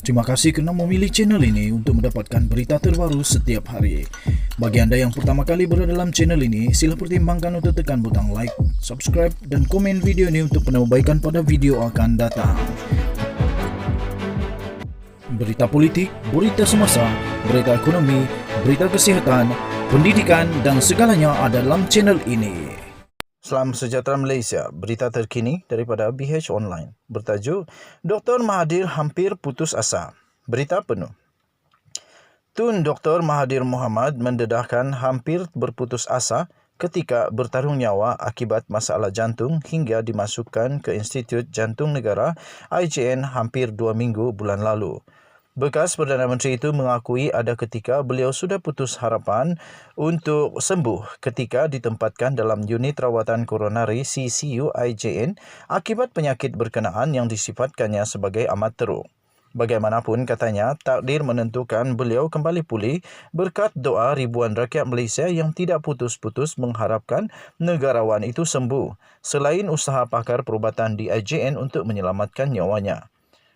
Terima kasih kerana memilih channel ini untuk mendapatkan berita terbaru setiap hari. Bagi anda yang pertama kali berada dalam channel ini, sila pertimbangkan untuk tekan butang like, subscribe dan komen video ini untuk penambahbaikan pada video akan datang. Berita politik, berita semasa, berita ekonomi, berita kesihatan, pendidikan dan segalanya ada dalam channel ini. Salam sejahtera Malaysia, berita terkini daripada BH Online. Bertajuk, Dr. Mahathir hampir putus asa. Berita penuh. Tun Dr. Mahathir Mohamad mendedahkan hampir berputus asa ketika bertarung nyawa akibat masalah jantung hingga dimasukkan ke Institut Jantung Negara IJN hampir 2 minggu bulan lalu. Bekas Perdana Menteri itu mengakui ada ketika beliau sudah putus harapan untuk sembuh ketika ditempatkan dalam unit rawatan koronari CCU IJN akibat penyakit berkenaan yang disifatkannya sebagai amat teruk. Bagaimanapun katanya, takdir menentukan beliau kembali pulih berkat doa ribuan rakyat Malaysia yang tidak putus-putus mengharapkan negarawan itu sembuh selain usaha pakar perubatan di IJN untuk menyelamatkan nyawanya.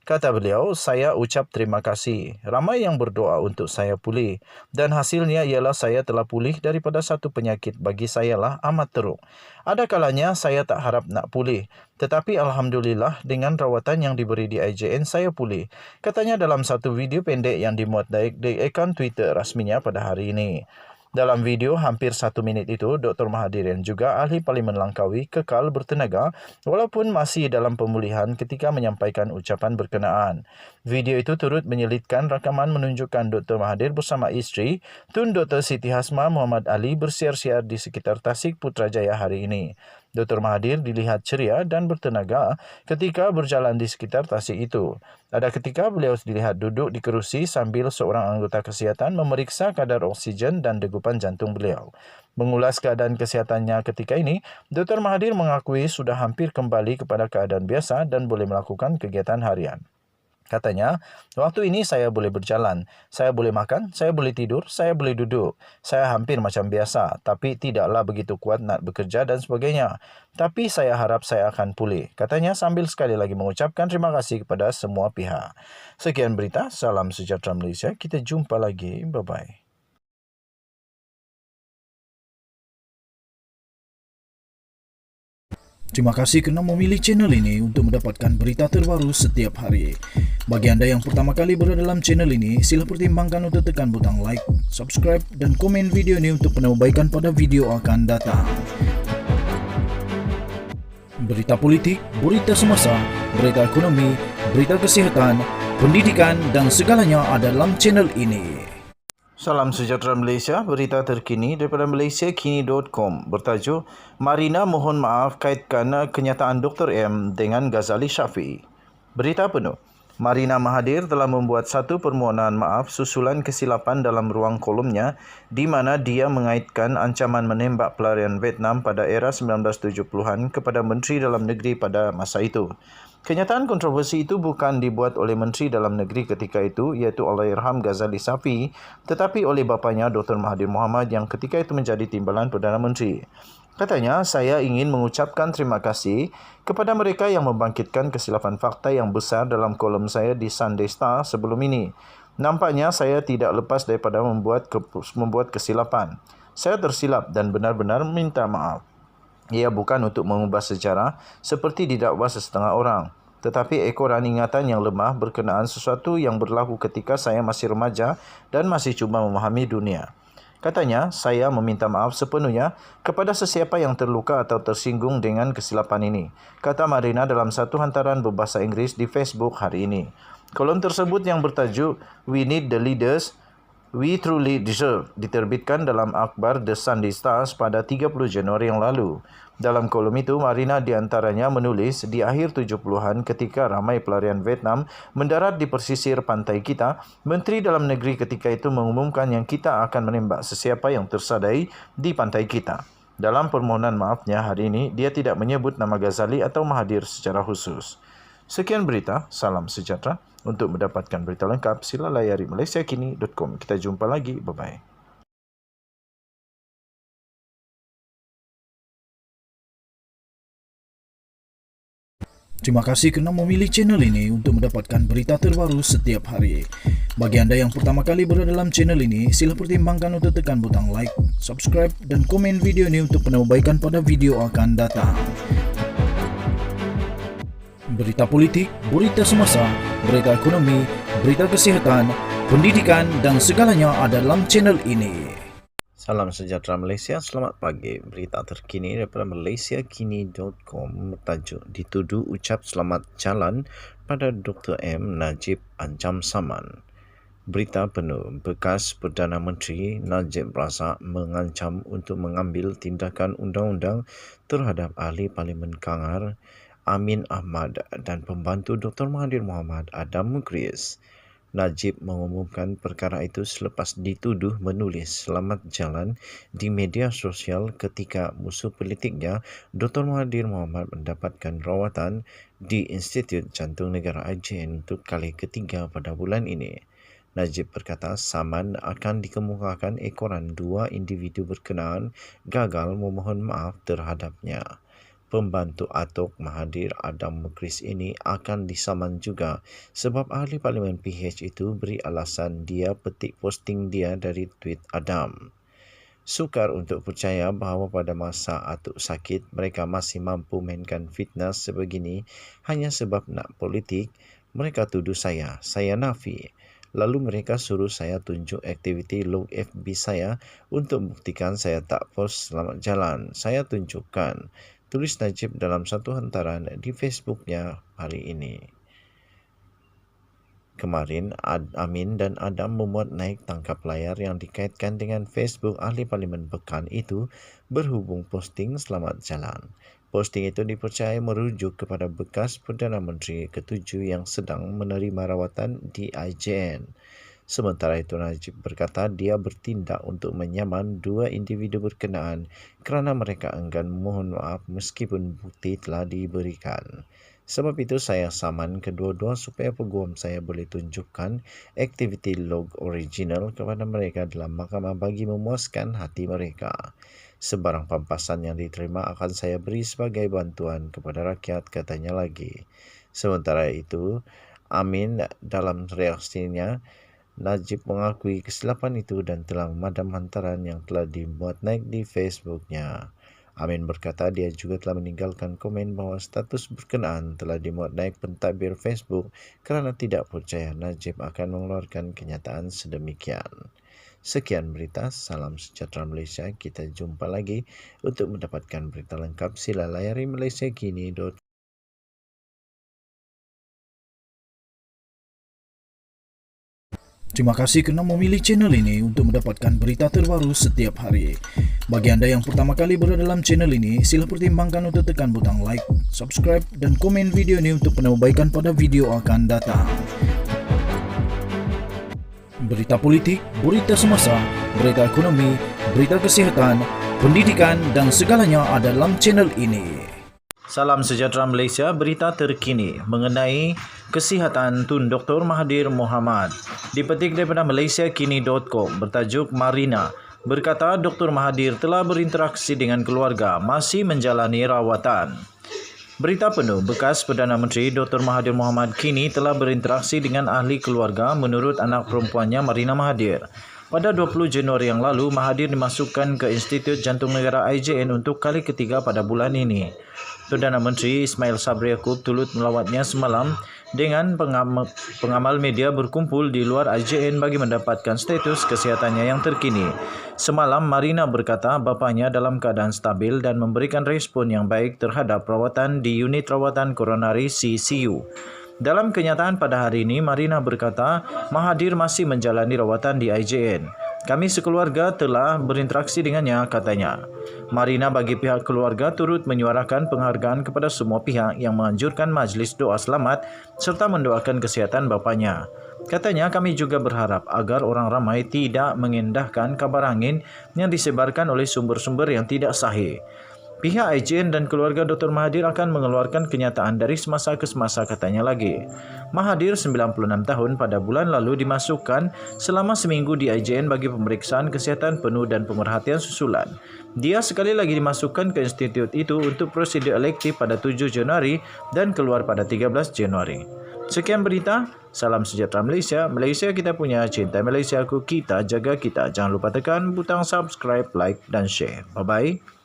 Kata beliau, saya ucap terima kasih. Ramai yang berdoa untuk saya pulih. Dan hasilnya ialah saya telah pulih daripada satu penyakit bagi sayalah amat teruk. Ada kalanya saya tak harap nak pulih. Tetapi Alhamdulillah dengan rawatan yang diberi di IJN saya pulih. Katanya dalam satu video pendek yang dimuat di akaun Twitter rasminya pada hari ini. Dalam video hampir 1 minit itu, Dr. Mahathir yang juga ahli Parlimen Langkawi kekal bertenaga walaupun masih dalam pemulihan ketika menyampaikan ucapan berkenaan. Video itu turut menyelitkan rakaman menunjukkan Dr. Mahathir bersama isteri, Tun Dr. Siti Hasmah Muhammad Ali bersiar-siar di sekitar Tasik Putrajaya hari ini. Dr. Mahathir dilihat ceria dan bertenaga ketika berjalan di sekitar Tasik itu. Ada ketika beliau dilihat duduk di kerusi sambil seorang anggota kesihatan memeriksa kadar oksigen dan degupan jantung beliau. Mengulas keadaan kesihatannya ketika ini, Dr. Mahathir mengakui sudah hampir kembali kepada keadaan biasa dan boleh melakukan kegiatan harian. Katanya, waktu ini saya boleh berjalan, saya boleh makan, saya boleh tidur, saya boleh duduk. Saya hampir macam biasa, tapi tidaklah begitu kuat nak bekerja dan sebagainya. Tapi saya harap saya akan pulih. Katanya sambil sekali lagi mengucapkan terima kasih kepada semua pihak. Sekian berita, salam sejahtera Malaysia. Kita jumpa lagi. Bye-bye. Terima kasih kerana memilih channel ini untuk mendapatkan berita terbaru setiap hari. Bagi anda yang pertama kali berada dalam channel ini, sila pertimbangkan untuk tekan butang like, subscribe dan komen video ini untuk penambahbaikan pada video akan datang. Berita politik, berita semasa, berita ekonomi, berita kesihatan, pendidikan dan segalanya ada dalam channel ini. Salam sejahtera Malaysia, berita terkini daripada malaysiakini.com bertajuk Marina mohon maaf kaitkan kenyataan Dr. M dengan Ghazali Syafiee. Berita penuh. Marina Mahathir telah membuat satu permohonan maaf susulan kesilapan dalam ruang kolumnya di mana dia mengaitkan ancaman menembak pelarian Vietnam pada era 1970-an kepada Menteri Dalam Negeri pada masa itu. Kenyataan kontroversi itu bukan dibuat oleh Menteri Dalam Negeri ketika itu iaitu Allahyarham Ghazali Syafiee tetapi oleh bapanya Dr. Mahathir Mohamad yang ketika itu menjadi timbalan Perdana Menteri. Katanya, saya ingin mengucapkan terima kasih kepada mereka yang membangkitkan kesilapan fakta yang besar dalam kolom saya di Sunday Star sebelum ini. Nampaknya saya tidak lepas daripada membuat kesilapan. Saya tersilap dan benar-benar minta maaf. Ia bukan untuk mengubah sejarah seperti didakwa sesetengah orang, tetapi ekoran ingatan yang lemah berkenaan sesuatu yang berlaku ketika saya masih remaja dan masih cuba memahami dunia. Katanya, saya meminta maaf sepenuhnya kepada sesiapa yang terluka atau tersinggung dengan kesilapan ini, kata Marina dalam satu hantaran berbahasa Inggeris di Facebook hari ini. Kolom tersebut yang bertajuk We Need the Leaders We Truly Deserve diterbitkan dalam akhbar The Sunday Stars pada 30 Januari yang lalu. Dalam kolom itu, Marina diantaranya menulis di akhir 70-an ketika ramai pelarian Vietnam mendarat di persisir pantai kita, Menteri Dalam Negeri ketika itu mengumumkan yang kita akan menembak sesiapa yang tersadai di pantai kita. Dalam permohonan maafnya hari ini, dia tidak menyebut nama Ghazali atau Mahathir secara khusus. Sekian berita, salam sejahtera. Untuk mendapatkan berita lengkap, sila layari malaysiakini.com. Kita jumpa lagi. Bye-bye. Terima kasih kerana memilih channel ini untuk mendapatkan berita terbaru setiap hari. Bagi anda yang pertama kali berada dalam channel ini, sila pertimbangkan untuk tekan butang like, subscribe dan komen video ini untuk penambahbaikan pada video akan datang. Berita politik, berita semasa, berita ekonomi, berita kesihatan, pendidikan dan segalanya ada dalam channel ini. Salam sejahtera Malaysia, selamat pagi. Berita terkini daripada malaysiakini.com bertajuk dituduh ucap selamat jalan pada Dr. M. Najib ancam saman. Berita penuh, bekas Perdana Menteri Najib Razak mengancam untuk mengambil tindakan undang-undang terhadap ahli Parlimen Kangar Amin Ahmad dan pembantu Dr. Mahathir Mohamad Adam Mughriz. Najib mengumumkan perkara itu selepas dituduh menulis selamat jalan di media sosial ketika musuh politiknya Dr. Mahathir Mohamad mendapatkan rawatan di Institut Jantung Negara IJN untuk kali ketiga pada bulan ini. Najib berkata saman akan dikemukakan ekoran dua individu berkenaan gagal memohon maaf terhadapnya. Pembantu Atok Mahathir Adam Mughriz ini akan disaman juga sebab ahli Parlimen PH itu beri alasan dia petik posting dia dari tweet Adam. Sukar untuk percaya bahawa pada masa Atok sakit mereka masih mampu mainkan fitnah sebegini hanya sebab nak politik. Mereka tuduh saya nafi. Lalu mereka suruh saya tunjuk aktiviti log FB saya untuk buktikan saya tak post selamat jalan. Saya tunjukkan, tulis Najib dalam satu hantaran di Facebooknya hari ini. Kemarin, Amin dan Adam memuat naik tangkap layar yang dikaitkan dengan Facebook ahli Parlimen Pekan itu berhubung posting selamat jalan. Posting itu dipercayai merujuk kepada bekas Perdana Menteri ketujuh yang sedang menerima rawatan di IJN. Sementara itu Najib berkata dia bertindak untuk menyaman dua individu berkenaan kerana mereka enggan memohon maaf meskipun bukti telah diberikan. Sebab itu saya saman kedua-dua supaya peguam saya boleh tunjukkan aktiviti log original kepada mereka dalam mahkamah bagi memuaskan hati mereka. Sebarang pampasan yang diterima akan saya beri sebagai bantuan kepada rakyat, katanya lagi. Sementara itu, Amin dalam reaksinya, Najib mengakui kesilapan itu dan telah memadam hantaran yang telah dimuat naik di Facebooknya. Amin berkata dia juga telah meninggalkan komen bahawa status berkenaan telah dimuat naik pentadbir Facebook kerana tidak percaya Najib akan mengeluarkan kenyataan sedemikian. Sekian berita, salam sejahtera Malaysia. Kita jumpa lagi. Untuk mendapatkan berita lengkap, sila layari malaysiakini.com. Terima kasih kerana memilih channel ini untuk mendapatkan berita terbaru setiap hari. Bagi anda yang pertama kali berada dalam channel ini, sila pertimbangkan untuk tekan butang like, subscribe dan komen video ini untuk penambahbaikan pada video akan datang. Berita politik, berita semasa, berita ekonomi, berita kesihatan, pendidikan dan segalanya ada dalam channel ini. Salam sejahtera Malaysia, berita terkini mengenai kesihatan Tun Dr. Mahathir Mohamad. Dipetik daripada malaysiakini.com bertajuk Marina. Berkata Dr. Mahathir telah berinteraksi dengan keluarga, masih menjalani rawatan. Berita penuh, bekas Perdana Menteri Dr. Mahathir Mohamad kini telah berinteraksi dengan ahli keluarga menurut anak perempuannya Marina Mahathir. Pada 20 Januari yang lalu, Mahathir dimasukkan ke Institut Jantung Negara IJN untuk kali ketiga pada bulan ini. Perdana Menteri Ismail Sabri Yaakob turut melawatnya semalam dengan pengamal media berkumpul di luar IJN bagi mendapatkan status kesihatannya yang terkini. Semalam, Marina berkata bapanya dalam keadaan stabil dan memberikan respon yang baik terhadap rawatan di unit rawatan koronari CCU. Dalam kenyataan pada hari ini, Marina berkata Mahathir masih menjalani rawatan di IJN. Kami sekeluarga telah berinteraksi dengannya, katanya. Marina bagi pihak keluarga turut menyuarakan penghargaan kepada semua pihak yang menganjurkan majlis doa selamat serta mendoakan kesihatan bapanya. Katanya, kami juga berharap agar orang ramai tidak mengendahkan kabar angin yang disebarkan oleh sumber-sumber yang tidak sahih. Pihak IJN dan keluarga Dr. Mahathir akan mengeluarkan kenyataan dari semasa ke semasa, katanya lagi. Mahathir 96 tahun pada bulan lalu dimasukkan selama seminggu di IJN bagi pemeriksaan kesihatan penuh dan pemerhatian susulan. Dia sekali lagi dimasukkan ke institut itu untuk prosedur elektif pada 7 Januari dan keluar pada 13 Januari. Sekian berita, salam sejahtera Malaysia. Malaysia kita punya, cinta Malaysia ku, kita jaga kita. Jangan lupa tekan butang subscribe, like dan share. Bye-bye.